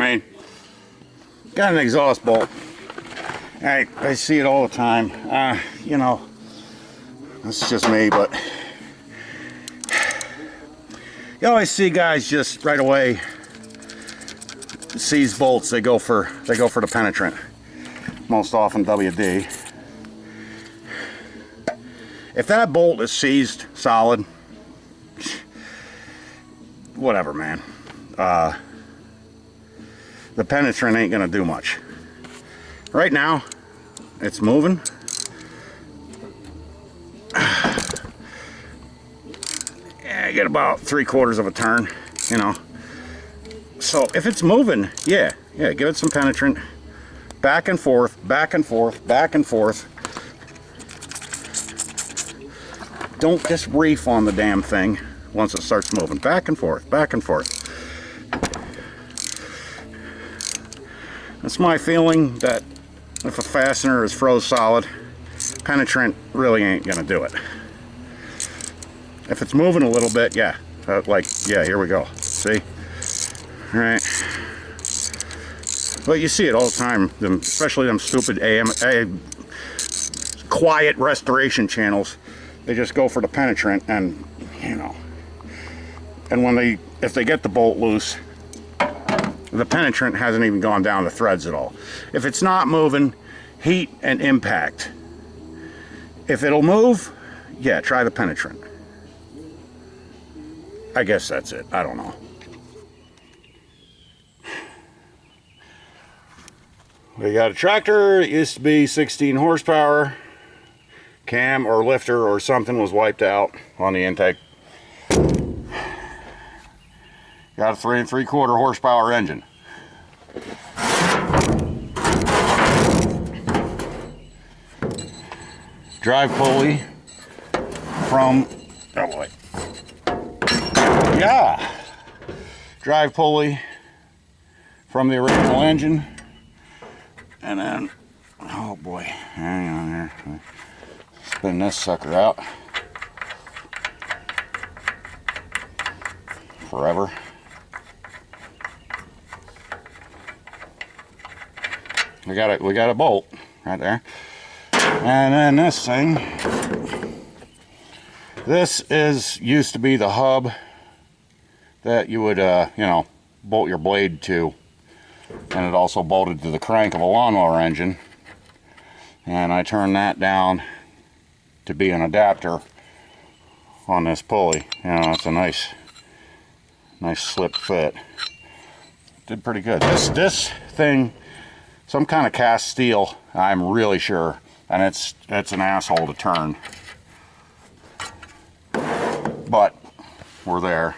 I mean? Got an exhaust bolt. I see it all the time. You know, it's just me, but you always see guys just right away seize bolts. They go for the penetrant. Most often WD. If that bolt is seized solid, whatever, man. The penetrant ain't gonna do much. Right now, it's moving. I get about 3/4 of a turn, you know. So if it's moving, yeah, give it some penetrant. Back and forth, back and forth, back and forth. Don't just reef on the damn thing once it starts moving. Back and forth, back and forth. That's my feeling, that if a fastener is froze solid, penetrant really ain't gonna do it. If it's moving a little bit, yeah, here we go. See? All right. But you see it all the time, especially them stupid quiet restoration channels. They just go for the penetrant, and you know, and if they get the bolt loose, the penetrant hasn't even gone down the threads at all. If it's not moving, heat and impact. If it'll move, yeah, try the penetrant. I guess that's it. I don't know. We got a tractor. It used to be 16 horsepower. Cam or lifter or something was wiped out on the intake. Got a 3 3/4 horsepower engine. Drive pulley from, oh boy, yeah, drive pulley from the original engine, and then, oh boy, hang on here, spin this sucker out forever. We got a bolt right there. And then this thing, this used to be the hub that you would, you know, bolt your blade to. And it also bolted to the crank of a lawnmower engine. And I turned that down to be an adapter on this pulley. You know, it's a nice slip fit. Did pretty good. This thing, some kind of cast steel, I'm really sure, and it's an asshole to turn, but we're there.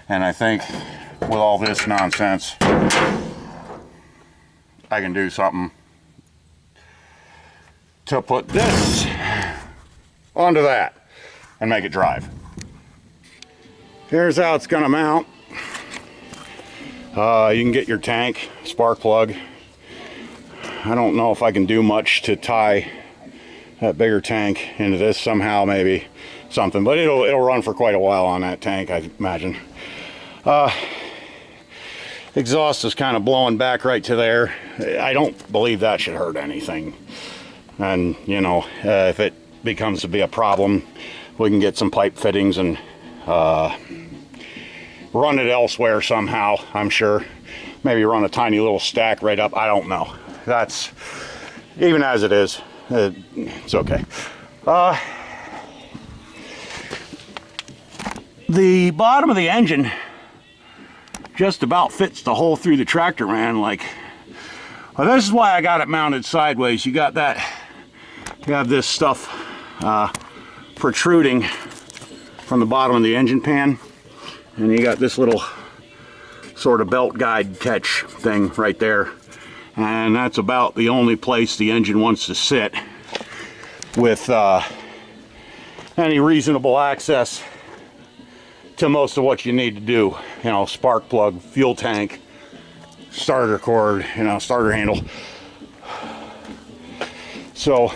And I think with all this nonsense, I can do something to put this onto that and make it drive. Here's how it's gonna mount. You can get your tank, spark plug. I don't know if I can do much to tie that bigger tank into this somehow, maybe something, but it'll run for quite a while on that tank, I imagine. Exhaust is kind of blowing back right to there. I don't believe that should hurt anything. And you know, if it becomes to be a problem, we can get some pipe fittings and run it elsewhere somehow, I'm sure. Maybe run a tiny little stack right up, I don't know. That's, even as it is, it's okay. The bottom of the engine just about fits the hole through the tractor, man. Like, well, this is why I got it mounted sideways. You got that, you have this stuff protruding from the bottom of the engine pan, and you got this little sort of belt guide catch thing right there. And that's about the only place the engine wants to sit with any reasonable access to most of what you need to do. You know, spark plug, fuel tank, starter cord, you know, starter handle. So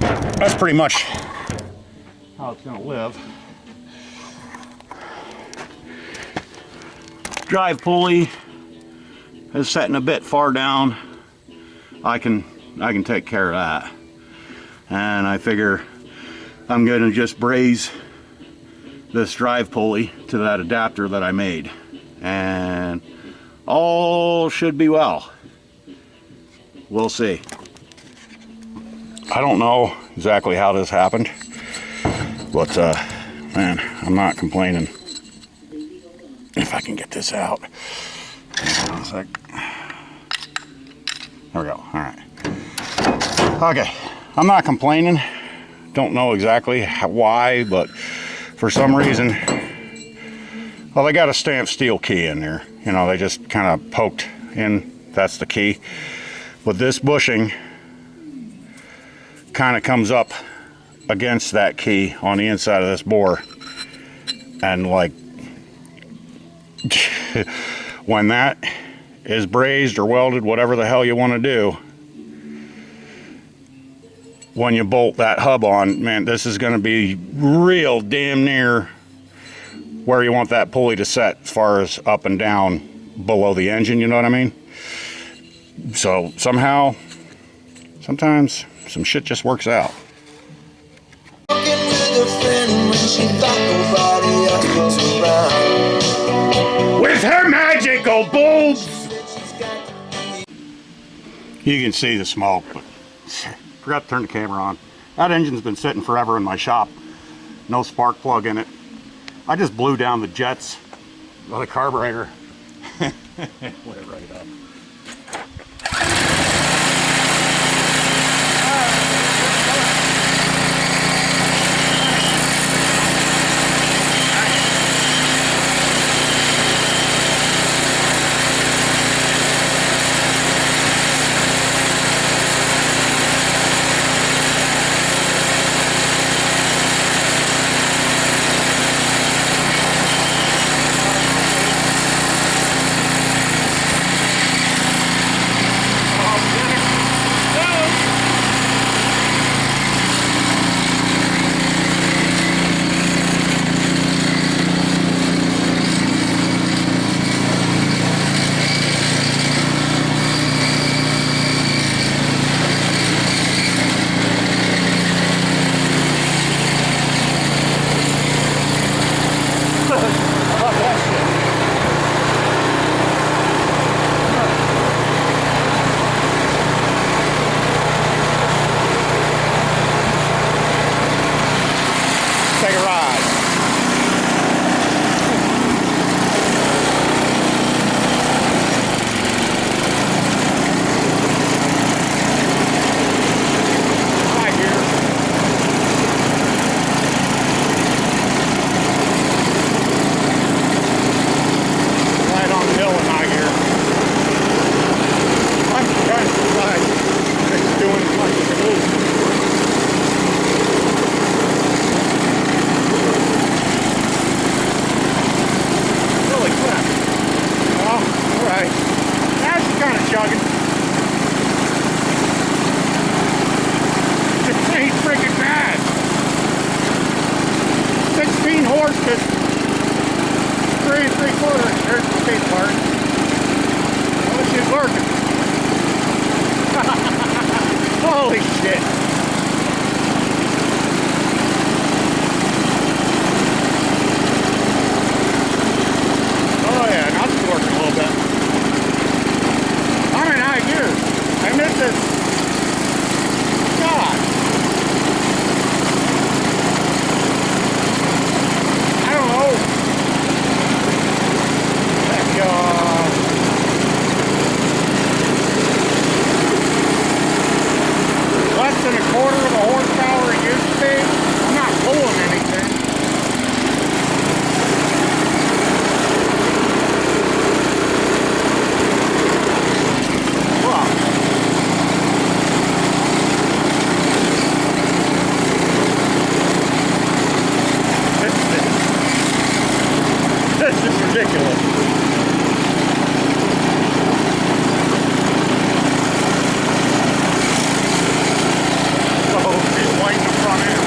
that's pretty much how it's gonna live. drive pulley is setting a bit far down, I can take care of that. And I figure I'm going to just braze this drive pulley to that adapter that I made, and all should be well. We'll see. I don't know exactly how this happened, but man, I'm not complaining. If I can get this out. Hang on a sec. There we go. All right. Okay, I'm not complaining. Don't know exactly why, but for some reason, well, they got a stamped steel key in there. You know, they just kind of poked in. That's the key. But this bushing kind of comes up against that key on the inside of this bore, and like when that is brazed or welded, whatever the hell you want to do, when you bolt that hub on, man, this is going to be real damn near where you want that pulley to set as far as up and down below the engine, you know what I mean? So somehow, sometimes some shit just works out. With her magical boobs! You can see the smoke, but forgot to turn the camera on. That engine's been sitting forever in my shop. No spark plug in it. I just blew down the jets of the carburetor. Went right up. Take a ride. Right here. Right on the hill in high gear. I'm trying to decide if it's doing as much as it is. Chugging. This ain't freaking bad. 16 horse, just 3 3/4. There's the speed part. Oh, she's working. Holy shit. Oh yeah, now she's working a little bit. I'm in high gear, and this is, God, I don't know, like, less than a quarter of the horsepower it used to be. I'm not pulling anything. This is ridiculous. Oh, she's white in the front end.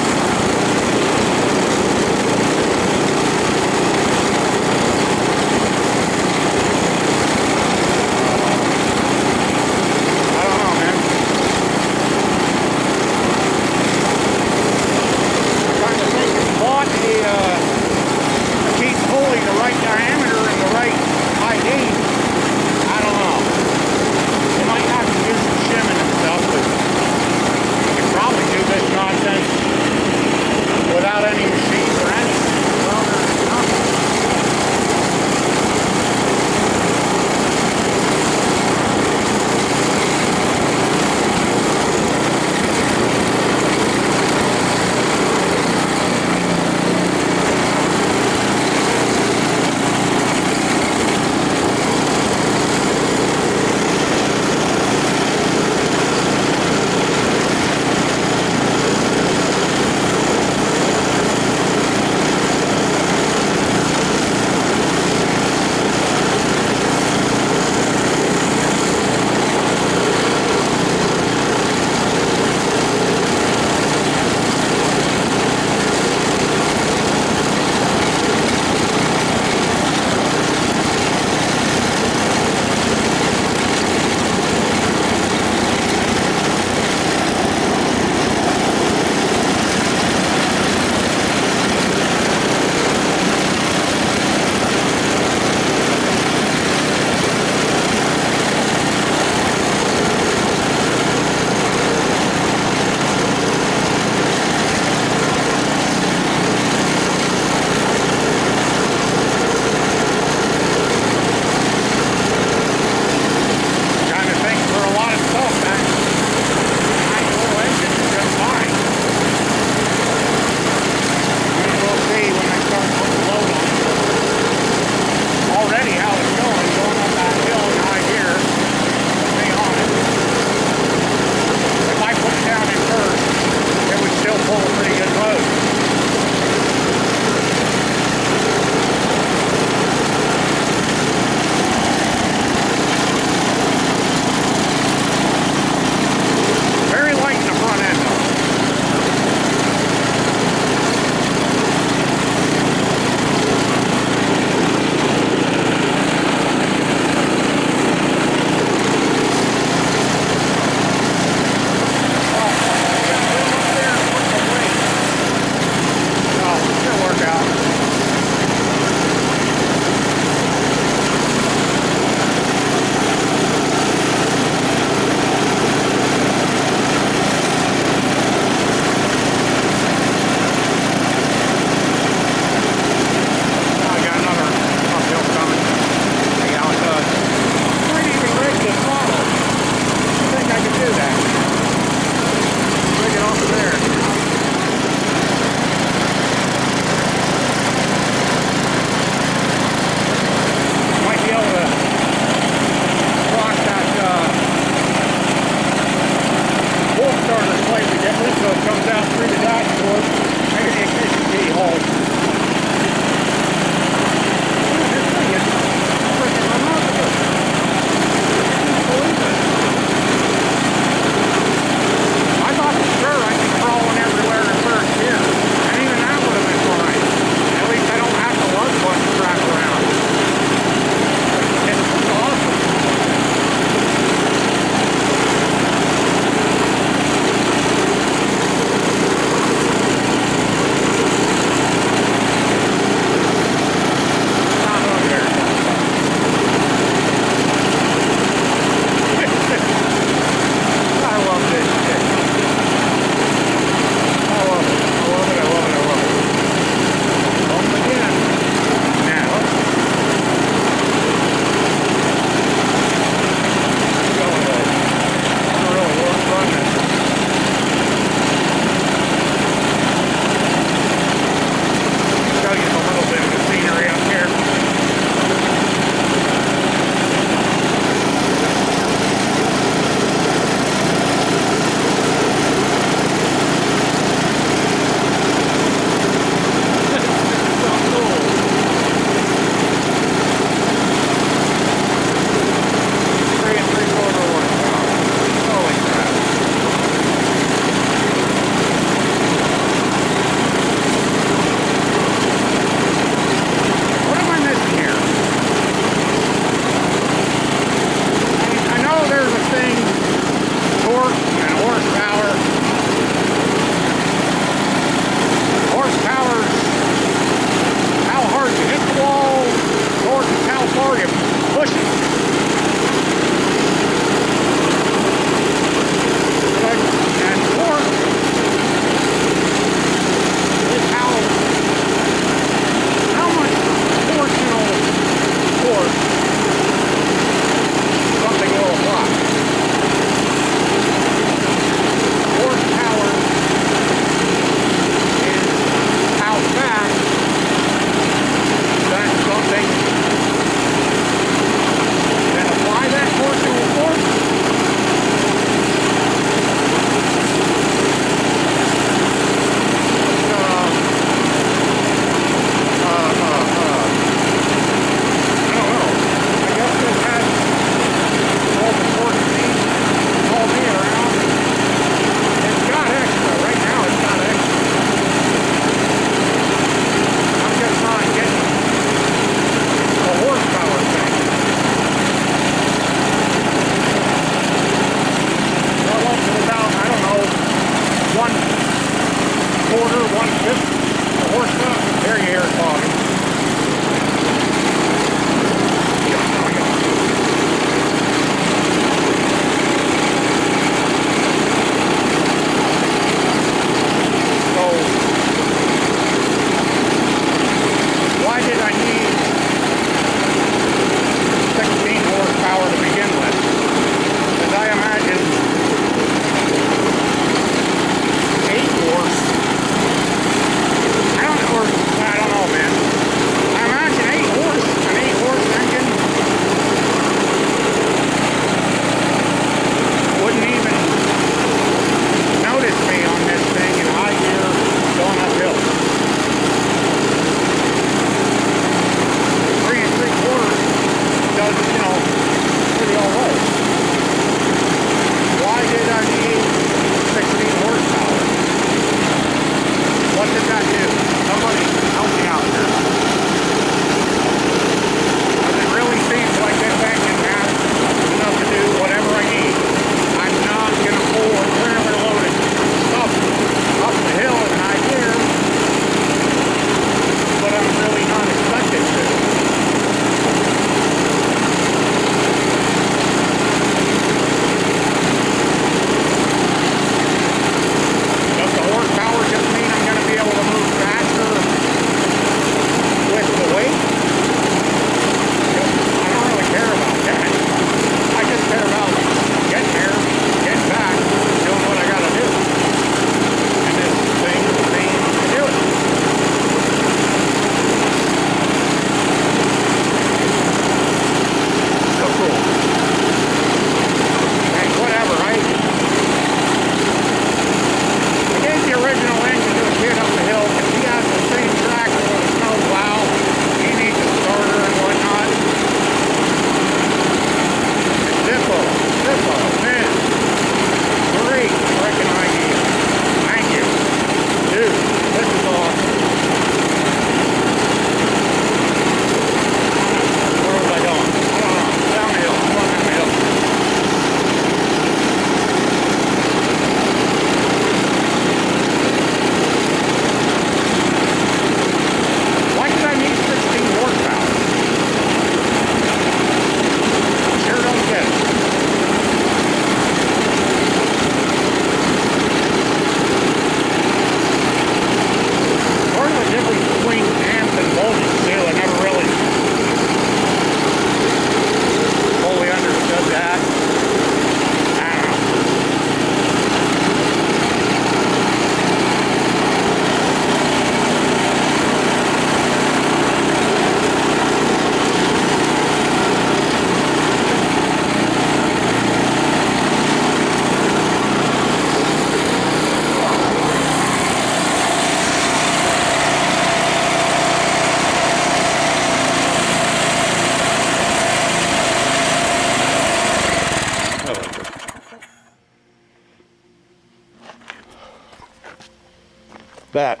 That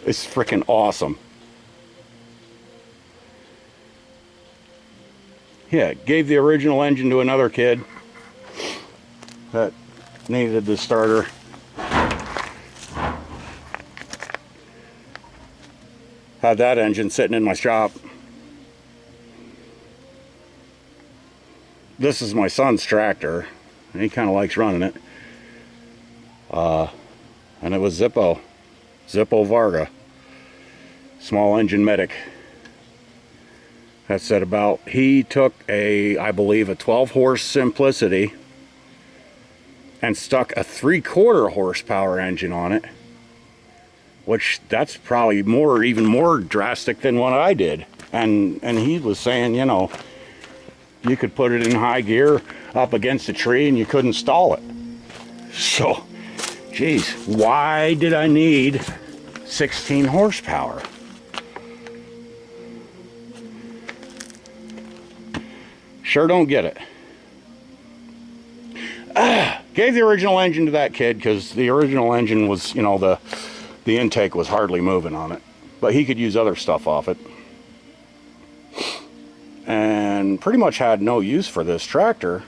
is freaking awesome. Yeah, gave the original engine to another kid that needed the starter. Had that engine sitting in my shop. This is my son's tractor, and he kind of likes running it. And it was Zippo Varga, small engine medic. That said about, he took I believe a 12 horse Simplicity and stuck a 3/4 horsepower engine on it, which that's probably even more drastic than what I did. And he was saying, you know, you could put it in high gear up against a tree and you couldn't stall it. So, geez, why did I need 16 horsepower? Sure don't get it. Gave the original engine to that kid because the original engine was, you know, the intake was hardly moving on it. But he could use other stuff off it. And pretty much had no use for this tractor.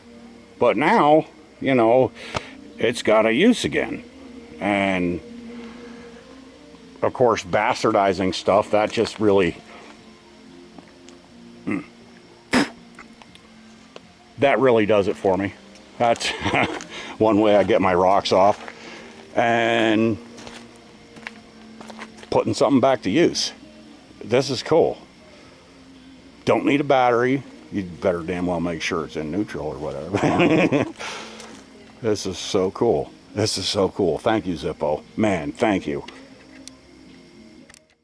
But now, you know, it's got a use again. And, of course, bastardizing stuff, that just really... that really does it for me. That's one way I get my rocks off. And putting something back to use. This is cool. Don't need a battery. You better damn well make sure it's in neutral or whatever. This is so cool. This is so cool. Thank you, Zippo. Man, thank you.